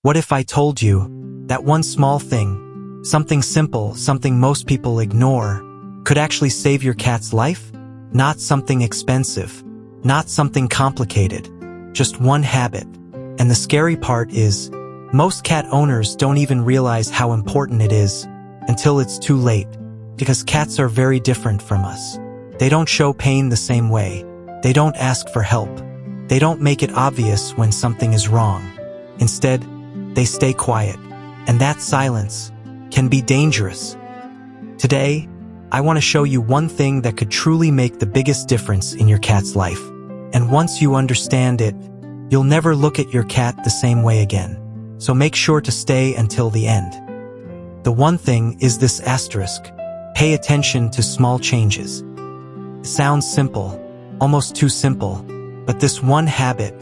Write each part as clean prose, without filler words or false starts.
What if I told you that one small thing, something simple, something most people ignore, could actually save your cat's life? Not something expensive, not something complicated, just one habit. And the scary part is, most cat owners don't even realize how important it is until it's too late, because cats are very different from us. They don't show pain the same way. They don't ask for help. They don't make it obvious when something is wrong. Instead, they stay quiet, and that silence can be dangerous. Today, I want to show you one thing that could truly make the biggest difference in your cat's life. And once you understand it, you'll never look at your cat the same way again. So make sure to stay until the end. The one thing is this asterisk. Pay attention to small changes. It sounds simple, almost too simple, but this one habit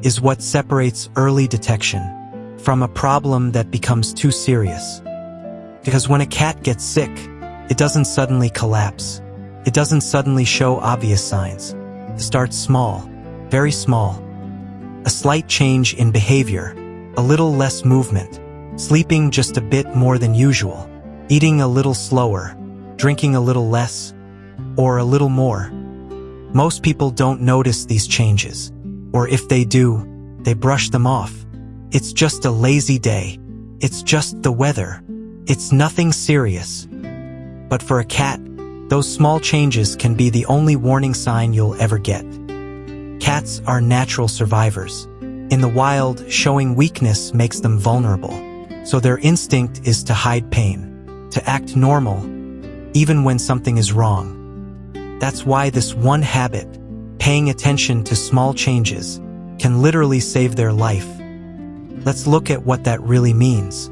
is what separates early detection from a problem that becomes too serious. Because when a cat gets sick, it doesn't suddenly collapse. It doesn't suddenly show obvious signs. It starts small, very small. A slight change in behavior, a little less movement, sleeping just a bit more than usual, eating a little slower, drinking a little less, or a little more. Most people don't notice these changes, or if they do, they brush them off. It's just a lazy day. It's just the weather. It's nothing serious. But for a cat, those small changes can be the only warning sign you'll ever get. Cats are natural survivors. In the wild, showing weakness makes them vulnerable. So their instinct is to hide pain, to act normal, even when something is wrong. That's why this one habit, paying attention to small changes, can literally save their life. Let's look at what that really means.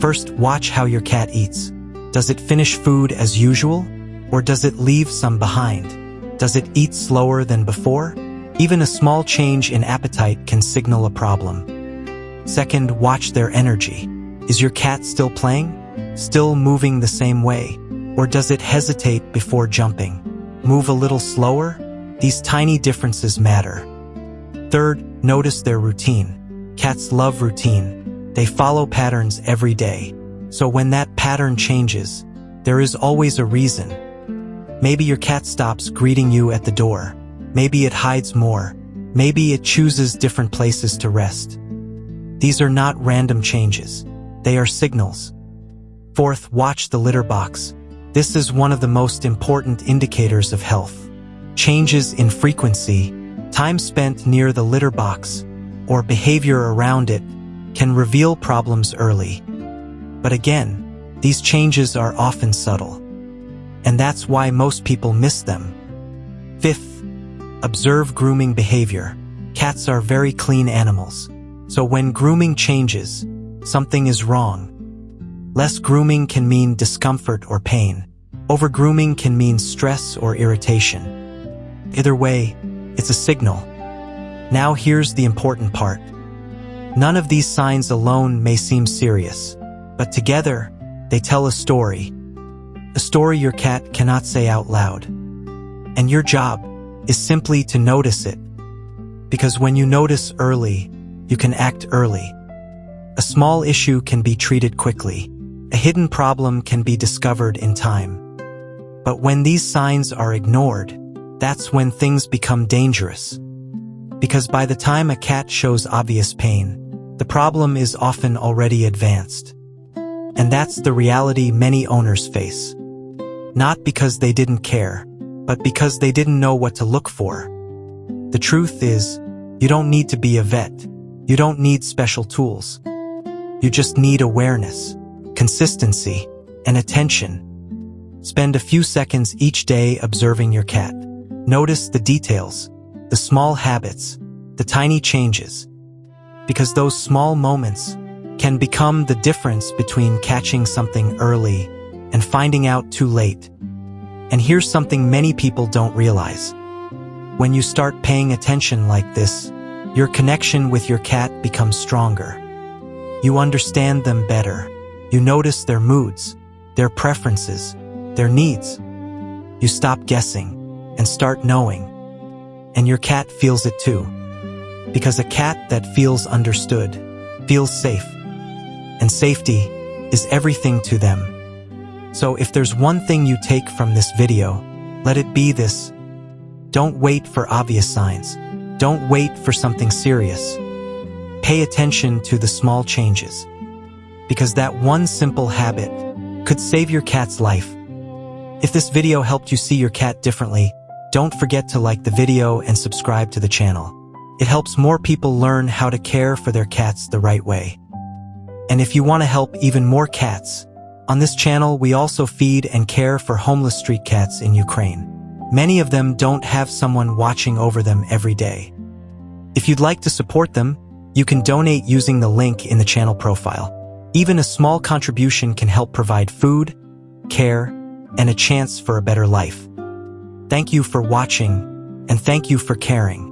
First, watch how your cat eats. Does it finish food as usual, or does it leave some behind? Does it eat slower than before? Even a small change in appetite can signal a problem. Second, watch their energy. Is your cat still playing? Still moving the same way? Or does it hesitate before jumping? Move a little slower? These tiny differences matter. Third, notice their routine. Cats love routine. They follow patterns every day. So when that pattern changes, there is always a reason. Maybe your cat stops greeting you at the door. Maybe it hides more. Maybe it chooses different places to rest. These are not random changes. They are signals. Fourth, watch the litter box. This is one of the most important indicators of health. Changes in frequency, time spent near the litter box, or behavior around it can reveal problems early. But again, these changes are often subtle. And that's why most people miss them. Fifth, observe grooming behavior. Cats are very clean animals. So when grooming changes, something is wrong. Less grooming can mean discomfort or pain. Over-grooming can mean stress or irritation. Either way, it's a signal. Now here's the important part. None of these signs alone may seem serious, but together, they tell a story. A story your cat cannot say out loud. And your job is simply to notice it. Because when you notice early, you can act early. A small issue can be treated quickly. A hidden problem can be discovered in time. But when these signs are ignored, that's when things become dangerous. Because by the time a cat shows obvious pain, the problem is often already advanced. And that's the reality many owners face. Not because they didn't care, but because they didn't know what to look for. The truth is, you don't need to be a vet. You don't need special tools. You just need awareness, consistency, and attention. Spend a few seconds each day observing your cat. Notice the details, the small habits, the tiny changes. Because those small moments can become the difference between catching something early and finding out too late. And here's something many people don't realize. When you start paying attention like this, your connection with your cat becomes stronger. You understand them better. You notice their moods, their preferences, their needs. You stop guessing and start knowing. And your cat feels it too. Because a cat that feels understood feels safe. And safety is everything to them. So if there's one thing you take from this video, let it be this. Don't wait for obvious signs. Don't wait for something serious. Pay attention to the small changes, because that one simple habit could save your cat's life. If this video helped you see your cat differently, don't forget to like the video and subscribe to the channel. It helps more people learn how to care for their cats the right way. And if you want to help even more cats, on this channel we also feed and care for homeless street cats in Ukraine. Many of them don't have someone watching over them every day. If you'd like to support them, you can donate using the link in the channel profile. Even a small contribution can help provide food, care, and a chance for a better life. Thank you for watching, and thank you for caring.